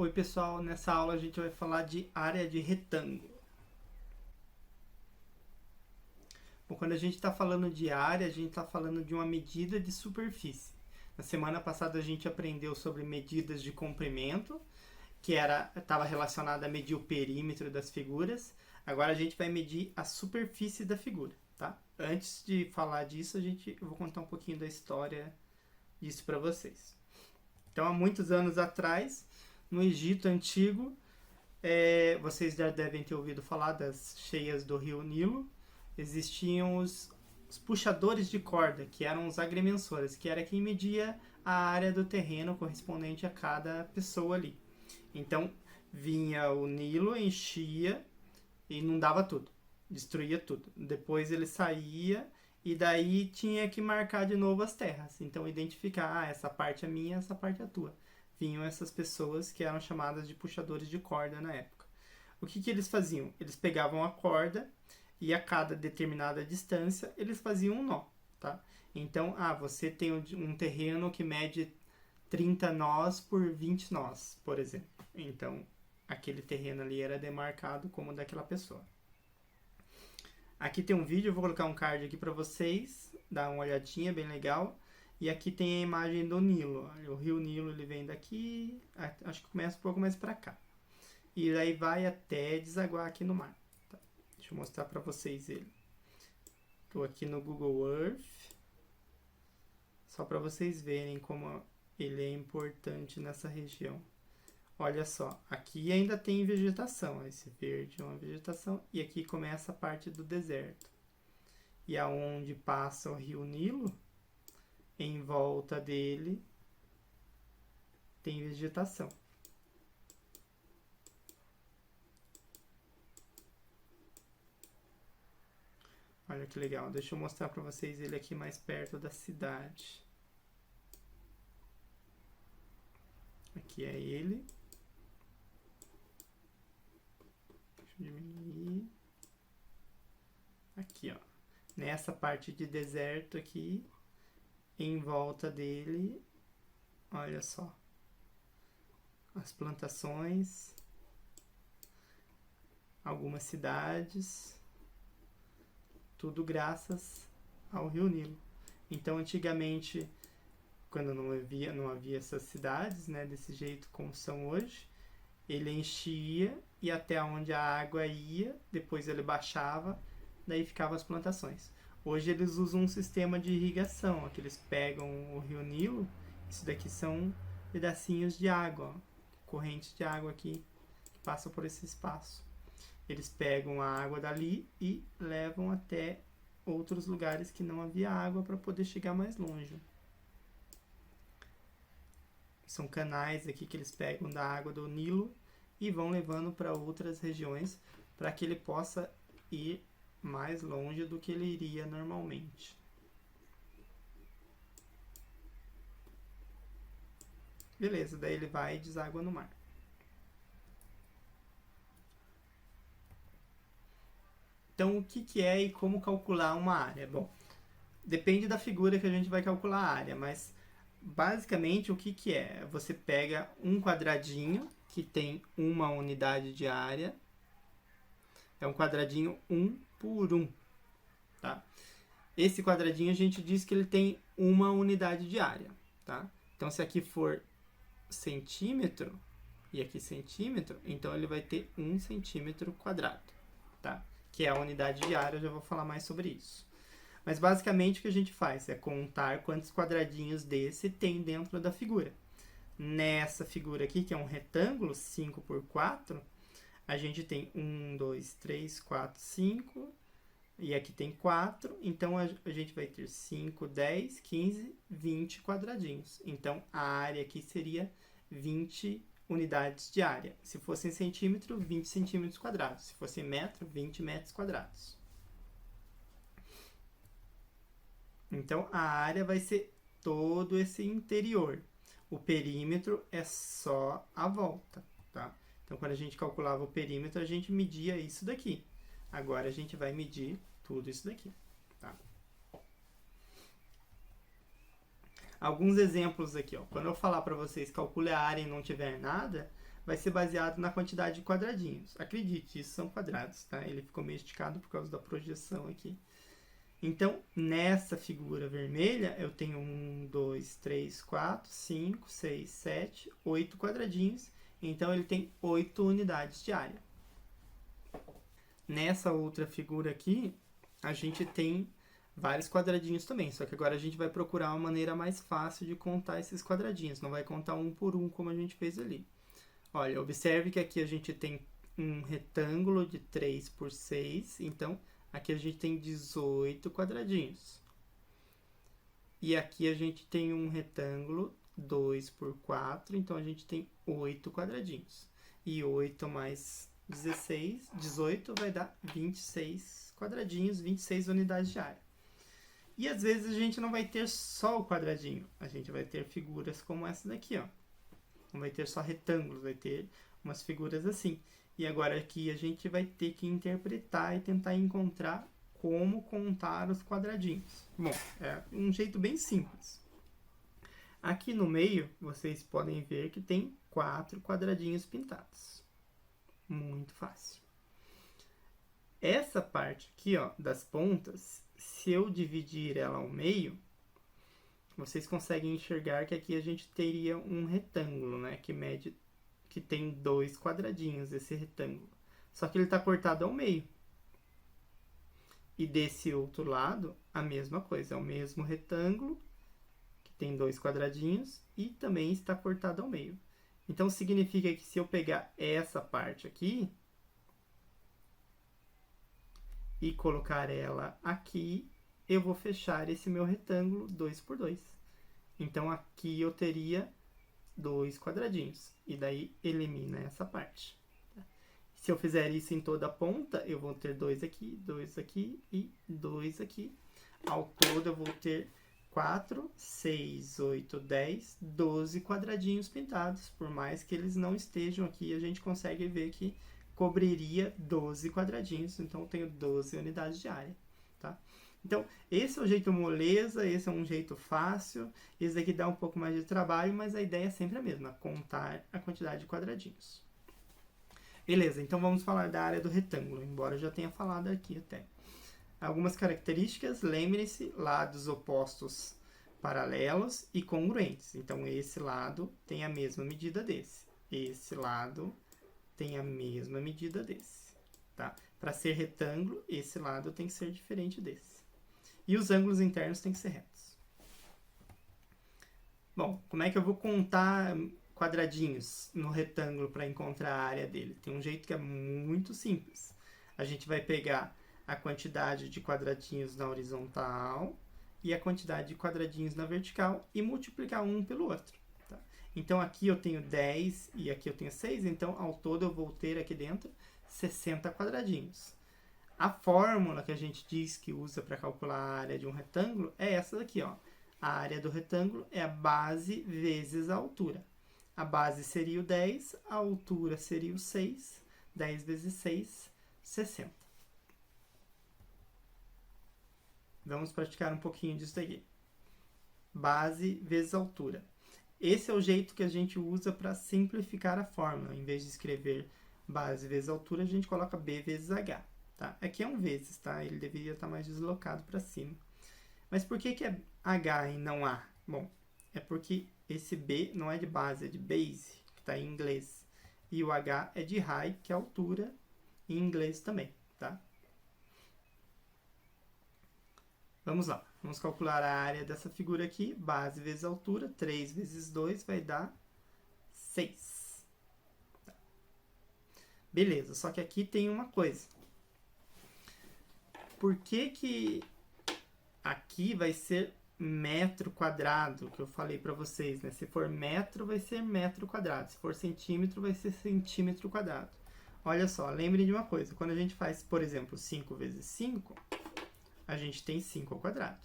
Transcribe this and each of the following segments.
Oi pessoal, nessa aula a gente vai falar de área de retângulo. Bom, quando a gente está falando de área, a gente está falando de uma medida de superfície. Na semana passada a gente aprendeu sobre medidas de comprimento, que estava relacionada a medir o perímetro das figuras. Agora a gente vai medir a superfície da figura, tá? Antes de falar disso, eu vou contar um pouquinho da história disso para vocês. Então, há muitos anos atrás, no Egito Antigo, vocês já devem ter ouvido falar das cheias do rio Nilo. Existiam os puxadores de corda, que eram os agrimensores, que era quem media a área do terreno correspondente a cada pessoa ali. Então, vinha o Nilo, enchia e inundava tudo, destruía tudo. Depois ele saía e daí tinha que marcar de novo as terras. Então, identificar, essa parte é minha, essa parte é tua. Vinham essas pessoas que eram chamadas de puxadores de corda na época. O que eles faziam? Eles pegavam a corda e a cada determinada distância eles faziam um nó, tá? Então, você tem um terreno que mede 30 nós por 20 nós, por exemplo. Então, aquele terreno ali era demarcado como daquela pessoa. Aqui tem um vídeo, eu vou colocar um card aqui para vocês, dar uma olhadinha, bem legal. E aqui tem a imagem do Nilo. O rio Nilo ele vem daqui, acho que começa um pouco mais para cá. E aí vai até desaguar aqui no mar. Tá? Deixa eu mostrar para vocês ele. Estou aqui no Google Earth, só para vocês verem como ele é importante nessa região. Olha só, aqui ainda tem vegetação, esse verde é uma vegetação, e aqui começa a parte do deserto. E aonde passa o rio Nilo, em volta dele tem vegetação. Olha que legal, deixa eu mostrar para vocês ele aqui mais perto da cidade. Aqui é ele. Deixa eu diminuir. Aqui, ó. Nessa parte de deserto aqui, em volta dele, olha só. As plantações, algumas cidades, tudo graças ao rio Nilo. Então, antigamente, quando não havia essas cidades, né, desse jeito como são hoje, ele enchia e até onde a água ia, depois ele baixava, daí ficavam as plantações. Hoje eles usam um sistema de irrigação, que eles pegam o rio Nilo, isso daqui são pedacinhos de água, ó, correntes de água aqui que passam por esse espaço. Eles pegam a água dali e levam até outros lugares que não havia água para poder chegar mais longe. São canais aqui que eles pegam da água do Nilo e vão levando para outras regiões para que ele possa ir mais longe do que ele iria normalmente. Beleza, daí ele vai e deságua no mar. Então, o que é e como calcular uma área? Bom, depende da figura que a gente vai calcular a área, mas basicamente o que é? Você pega um quadradinho que tem uma unidade de área, é um quadradinho 1 por 1, tá? Esse quadradinho a gente diz que ele tem uma unidade de área, tá? Então, se aqui for centímetro e aqui centímetro, então ele vai ter 1 centímetro quadrado, tá? Que é a unidade de área, eu já vou falar mais sobre isso. Mas basicamente o que a gente faz é contar quantos quadradinhos desse tem dentro da figura. Nessa figura aqui, que é um retângulo 5 por 4, a gente tem 1, 2, 3, 4, 5, e aqui tem 4, então a gente vai ter 5, 10, 15, 20 quadradinhos. Então a área aqui seria 20 unidades de área. Se fosse em centímetro, 20 centímetros quadrados. Se fosse em metro, 20 metros quadrados. Então a área vai ser todo esse interior. O perímetro é só a volta, tá? Então quando a gente calculava o perímetro, a gente media isso daqui. Agora a gente vai medir tudo isso daqui, tá? Alguns exemplos aqui, ó. Quando eu falar para vocês calcule a área e não tiver nada, vai ser baseado na quantidade de quadradinhos. Acredite, isso são quadrados, tá? Ele ficou meio esticado por causa da projeção aqui. Então, nessa figura vermelha, eu tenho 1, 2, 3, 4, 5, 6, 7, 8 quadradinhos. Então, ele tem 8 unidades de área. Nessa outra figura aqui, a gente tem vários quadradinhos também, só que agora a gente vai procurar uma maneira mais fácil de contar esses quadradinhos, não vai contar um por um como a gente fez ali. Olha, observe que aqui a gente tem um retângulo de 3 por 6, então aqui a gente tem 18 quadradinhos. E aqui a gente tem um retângulo 2 por 4, então a gente tem 8 quadradinhos. E 8 mais 16, 18 vai dar 26 quadradinhos, 26 unidades de área. E às vezes a gente não vai ter só o quadradinho, a gente vai ter figuras como essa daqui, ó. Não vai ter só retângulos, vai ter umas figuras assim. E agora aqui a gente vai ter que interpretar e tentar encontrar como contar os quadradinhos. Bom, é um jeito bem simples. Aqui no meio, vocês podem ver que tem 4 quadradinhos pintados. Muito fácil. Essa parte aqui, ó, das pontas, se eu dividir ela ao meio, vocês conseguem enxergar que aqui a gente teria um retângulo, né? Que tem 2 quadradinhos, esse retângulo. Só que ele está cortado ao meio. E desse outro lado, a mesma coisa. É o mesmo retângulo, que tem 2 quadradinhos, e também está cortado ao meio. Então, significa que se eu pegar essa parte aqui e colocar ela aqui, eu vou fechar esse meu retângulo 2 por 2. Então, aqui eu teria 2 quadradinhos. E daí, elimina essa parte. Se eu fizer isso em toda a ponta, eu vou ter 2 aqui e 2 aqui. Ao todo, eu vou ter 4, 6, 8, 10, 12 quadradinhos pintados. Por mais que eles não estejam aqui, a gente consegue ver que cobriria 12 quadradinhos. Então, eu tenho 12 unidades de área. Tá? Então, esse é o jeito moleza, esse é um jeito fácil. Esse daqui dá um pouco mais de trabalho, mas a ideia é sempre a mesma, contar a quantidade de quadradinhos. Beleza, então vamos falar da área do retângulo, embora eu já tenha falado aqui até. Algumas características, lembre-se, lados opostos paralelos e congruentes. Então, esse lado tem a mesma medida desse. Esse lado tem a mesma medida desse. Tá? Para ser retângulo, esse lado tem que ser diferente desse. E os ângulos internos têm que ser retos. Bom, como é que eu vou contar quadradinhos no retângulo para encontrar a área dele? Tem um jeito que é muito simples. A gente vai pegar a quantidade de quadradinhos na horizontal e a quantidade de quadradinhos na vertical e multiplicar um pelo outro. Tá? Então, aqui eu tenho 10 e aqui eu tenho 6, então, ao todo, eu vou ter aqui dentro 60 quadradinhos. A fórmula que a gente diz que usa para calcular a área de um retângulo é essa daqui, ó. A área do retângulo é a base vezes a altura. A base seria o 10, a altura seria o 6. 10 vezes 6, 60. Vamos praticar um pouquinho disso aqui. Base vezes altura. Esse é o jeito que a gente usa para simplificar a fórmula. Em vez de escrever base vezes altura, a gente coloca B vezes H. Tá? Aqui é um vezes, tá? Ele deveria estar mais deslocado para cima. Mas por que é H e não A? Bom, é porque esse B não é de base, é de base, que está em inglês. E o H é de height, que é altura, em inglês também, tá? Vamos lá, vamos calcular a área dessa figura aqui. Base vezes altura, 3 vezes 2 vai dar 6. Tá. Beleza, só que aqui tem uma coisa. Por que aqui vai ser metro quadrado, que eu falei para vocês, né? Se for metro, vai ser metro quadrado. Se for centímetro, vai ser centímetro quadrado. Olha só, lembrem de uma coisa. Quando a gente faz, por exemplo, 5 vezes 5, a gente tem 5 ao quadrado.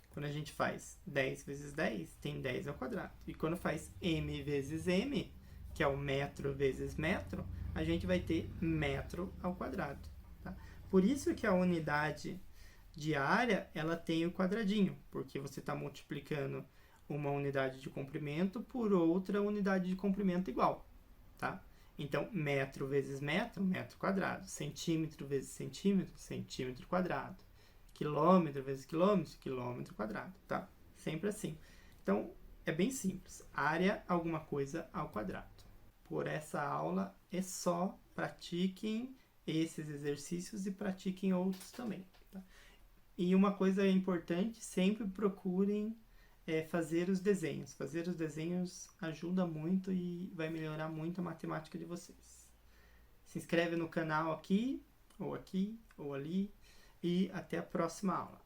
Quando a gente faz 10 vezes 10, tem 10 ao quadrado. E quando faz m vezes m, que é o metro vezes metro, a gente vai ter metro ao quadrado. Tá? Por isso que a unidade de área, ela tem o quadradinho, porque você está multiplicando uma unidade de comprimento por outra unidade de comprimento igual, tá? Então, metro vezes metro, metro quadrado. Centímetro vezes centímetro, centímetro quadrado. Quilômetro vezes quilômetro, quilômetro quadrado, tá? Sempre assim. Então, é bem simples. Área alguma coisa ao quadrado. Por essa aula é só. Pratiquem esses exercícios e pratiquem outros também. Tá? E uma coisa importante, sempre procurem fazer os desenhos. Fazer os desenhos ajuda muito e vai melhorar muito a matemática de vocês. Se inscreve no canal aqui, ou ali, e até a próxima aula.